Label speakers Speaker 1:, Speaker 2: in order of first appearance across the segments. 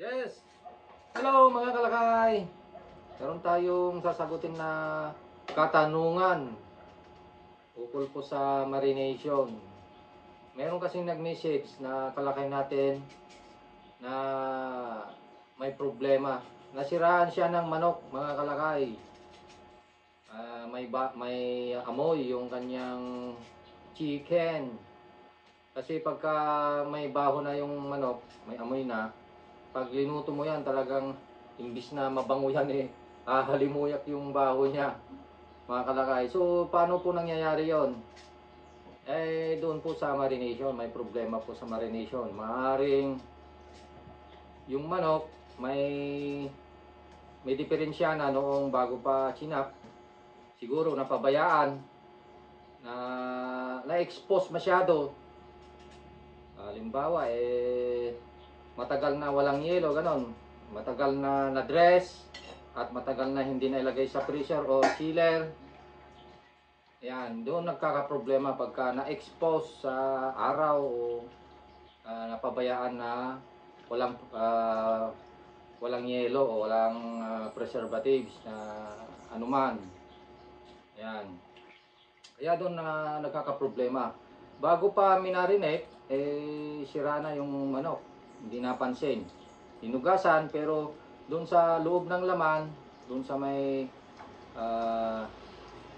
Speaker 1: Yes! Hello mga kalakay! Meron tayong sasagutin na katanungan ukol po sa marination. Meron kasing nag-message na kalakay natin na may problema. Nasiraan siya ng manok mga kalakay. May amoy yung kanyang chicken. Kasi pagka may baho na yung manok, may amoy na, pag linuto mo yan talagang imbis na mabango yan halimuyak yung baho niya mga kalakay. So paano po nangyayari yon? Doon po sa marination, may problema po sa marination. Maaaring yung manok may diferensya na noong bago pa chinap. Siguro napabayaan na na-expose masyado. Halimbawa matagal na walang yelo, ganon. Matagal na na-dress at matagal na hindi nailagay sa freezer o chiller. Yan, doon nagkakaproblema pagka na-expose sa araw o napabayaan na walang yelo o walang preservatives na anuman. Yan. Kaya doon nagkakaproblema. Bago pa minarinate, sira na yung manok. Hindi napansin. Hinugasan, pero doon sa loob ng laman, doon sa may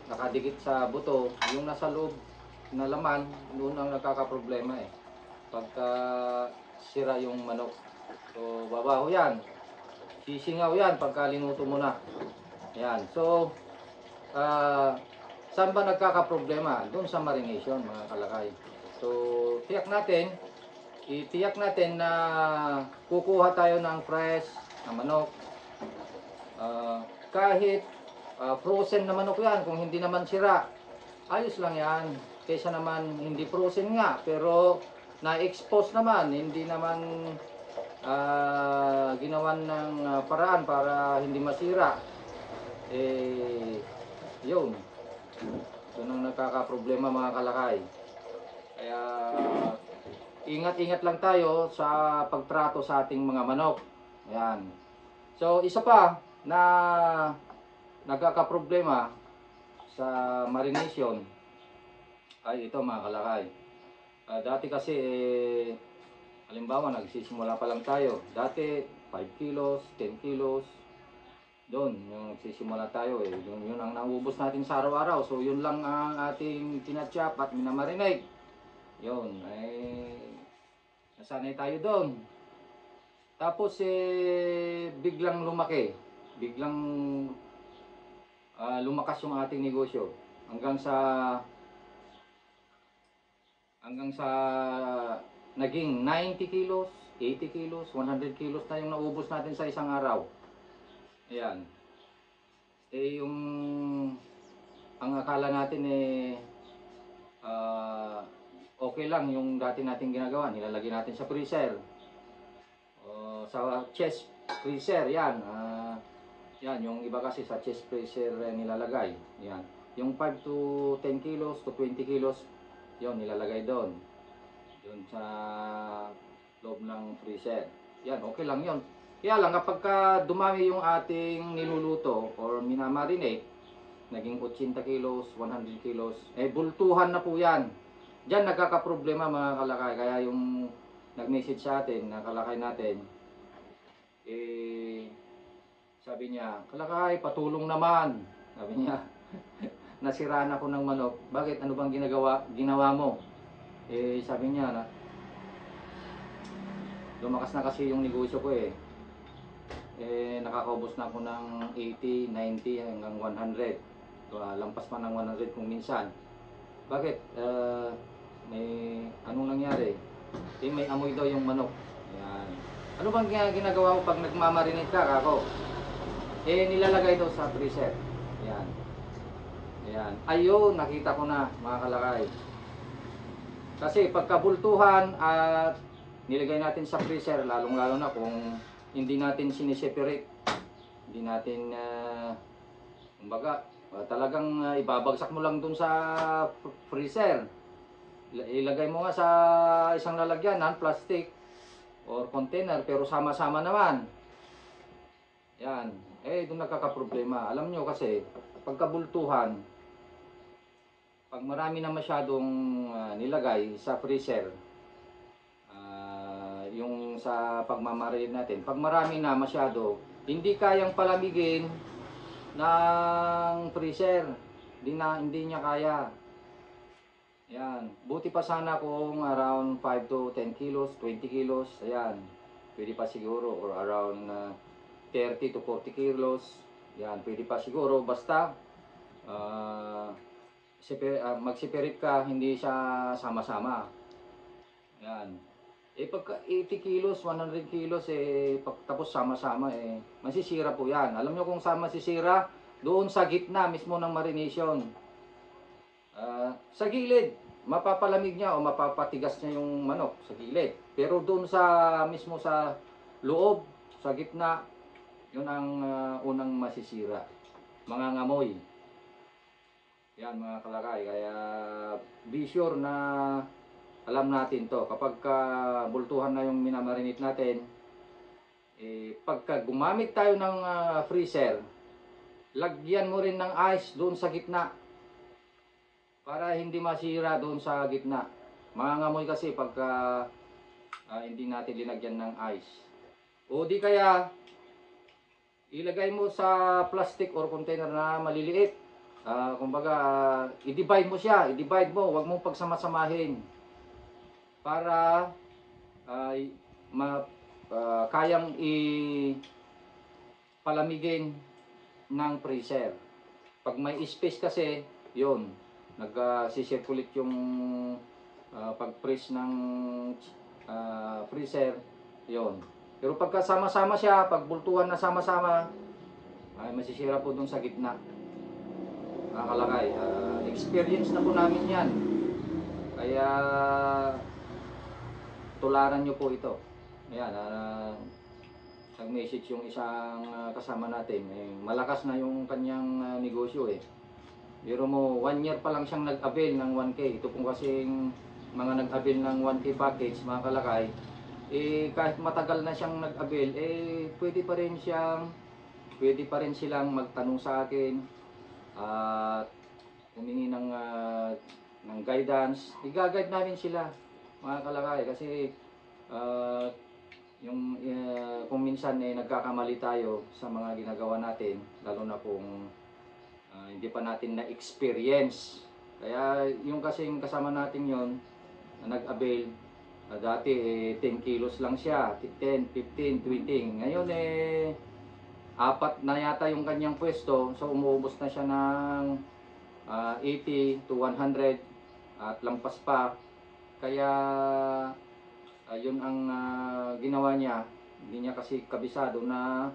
Speaker 1: nakadikit sa buto, yung nasa loob na laman, doon ang nagkakaproblema pagka sira yung manok. So babaho yan, sisingaw yan pagka linuto mo na. Yan. So saan ba nagkakaproblema? Doon sa marination mga kalakay. So itiyak natin na kukuha tayo ng fresh na manok. Kahit frozen na manok yan, kung hindi naman sira, ayos lang yan. Kaysa naman hindi frozen nga, pero na-expose naman, hindi naman ginawan ng paraan para hindi masira. Yun. Yun ang nagkakaproblema mga kalakay. Kaya ingat-ingat lang tayo sa pagtrato sa ating mga manok. Ayan. So isa pa na nagkakaproblema sa marination ay ito mga kalakay. Dati kasi halimbawa nagsisimula pa lang tayo. Dati 5 kilos, 10 kilos. Doon yung nagsisimula tayo yun ang nauubos natin sa araw-araw. So yun lang ang ating tinatchap at minamarinate. Yun nasanay tayo doon. Tapos biglang lumaki. Biglang lumakas yung ating negosyo hanggang sa naging 90 kilos, 80 kilos, 100 kilos na yung naubos natin sa isang araw. Ayan. Yung ang akala natin okay lang yung dati nating ginagawa, nilalagay natin sa freezer. Sa chest freezer, yan. Yan, yung iba kasi sa chest freezer nilalagay. Yan. Yung 5 to 10 kilos to 20 kilos, yon nilalagay doon. Doon sa loob ng freezer. Yan, okay lang yon. Kaya lang kapag dumami yung ating niluluto or minamarinate, naging 80 kilos, 100 kilos, bultuhan na po yan. Diyan nagkakaproblema mga kalakay. Kaya yung nag-message sa atin, na kalakay natin, sabi niya, kalakay, patulong naman. Sabi niya, nasiraan ako ng manok. Bakit? Ano bang ginawa mo? Sabi niya, lumakas na kasi yung negosyo ko nakakaubos na ako ng 80, 90 hanggang 100. Lampas pa ng 100 kung minsan. Bakit? May anong nangyari? May amoy daw yung manok. Ayan. Ano bang ginagawa mo pag nagmamarinate ka, kako? Nilalagay daw sa freezer. Ayan. Ayan. Ayun, nakita ko na mga kalakay. Kasi pagkabultuhan at nilagay natin sa freezer, lalong-lalo na kung hindi natin siniseparate, hindi natin kumbaga talagang ibabagsak mo lang dun sa freezer. Ilagay mo nga sa isang lalagyan, plastic, or container pero sama-sama naman. Yan. Doon nagkakaproblema. Alam nyo kasi, pagkabultuhan, pag marami na masyadong nilagay sa freezer, yung sa pagmamarin natin, pag marami na masyado, hindi kayang palamigin ng freezer. Hindi niya kaya. Yan. Buti pa sana kung around 5 to 10 kilos, 20 kilos. Ayan. Pwede pa siguro. Or around 30 to 40 kilos. Yan. Pwede pa siguro. Basta mag-separate ka. Hindi siya sama-sama. Yan. Pagka 80 kilos, 100 kilos, tapos sama-sama, masisira po yan. Alam nyo kung saan masisira? Doon sa gitna mismo ng marination. Sa gilid, mapapalamig niya o mapapatigas niya yung manok sa gilid. Pero doon mismo sa loob, sa gitna, yun ang unang masisira. Mga ngamoy. Yan mga kalakay. Kaya be sure na alam natin to. Kapag bultuhan na yung minamarinate natin, pagka gumamit tayo ng freezer, lagyan mo rin ng ice doon sa gitna. Para hindi masira doon sa gitna. Mangangamoy kasi pagka hindi natin linagyan ng ice. O di kaya, ilagay mo sa plastic or container na maliliit. Kumbaga, i-divide mo siya. I-divide mo. Huwag mong pagsama-samahin. Para kayang palamigin ng freezer. Pag may space kasi, yun, nag-circulate yung pag-freeze ng freezer, yun. Pero pagka sama-sama siya, pag bultuhan na sama-sama, ay masisira po dun sa gitna. Nakakalakay. Experience na po namin yan. Kaya tularan nyo po ito. Ayan, nag-message yung isang kasama natin. Malakas na yung kanyang negosyo Pero mo, 1 year pa lang siyang nag-avail ng 1K. Ito pong kasing mga nag-avail ng 1K package, mga kalakay. Kahit matagal na siyang nag-avail, pwede pa rin silang magtanong sa akin. At humingi ng guidance. I-guide namin sila, mga kalakay, kasi kung minsan nagkakamali tayo sa mga ginagawa natin, lalo na kung hindi pa natin na-experience. Kaya yung kasing kasama natin yon na nag-avail, dati 10 kilos lang siya, 10, 15, 20. Ngayon 4 na yata yung kanyang pwesto, so umuubos na siya ng 80 to 100 at lampas pa. Kaya yun ang ginawa niya. Hindi niya kasi kabisado na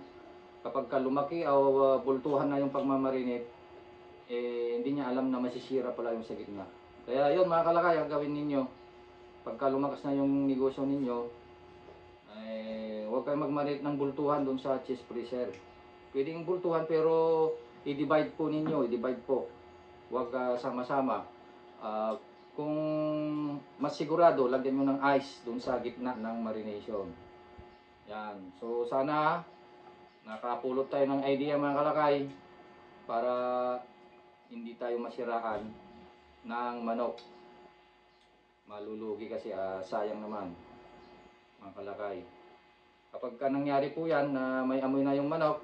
Speaker 1: kapag lumaki o bultuhan na yung pagmamarinate, hindi niya alam na masisira pala yung sa gitna. Kaya yun mga kalakay, ang gawin ninyo pagka lumakas na yung negosyo ninyo, huwag kayong magmarinate ng bultuhan doon sa cheese freezer. Pwedeng bultuhan pero i-divide po ninyo, i-divide po. Huwag sama-sama. Kung mas sigurado, lagyan nyo ng ice doon sa gitna ng marination. Yan. So sana nakapulot tayo ng idea mga kalakay para hindi tayo masiraan ng manok. Malulugi kasi sayang naman mga kalakay. Kapag nangyari po yan na may amoy na yung manok,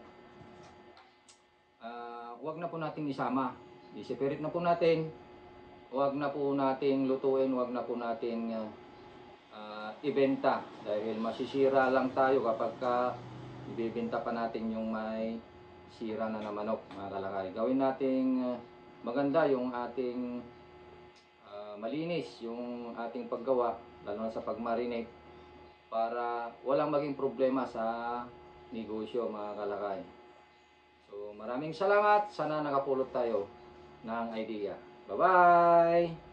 Speaker 1: huwag na po natin isama. I-separate na po natin. Huwag na po nating lutuin, huwag na po nating ibenta. Dahil masisira lang tayo kapag ibibenta pa natin yung may sira na manok, mga kalakay. Gawin nating maganda yung ating malinis, yung ating paggawa, lalo na sa pagmarinate, para walang maging problema sa negosyo, mga kalakay. So maraming salamat, sana nakapulot tayo ng idea. Bye-bye!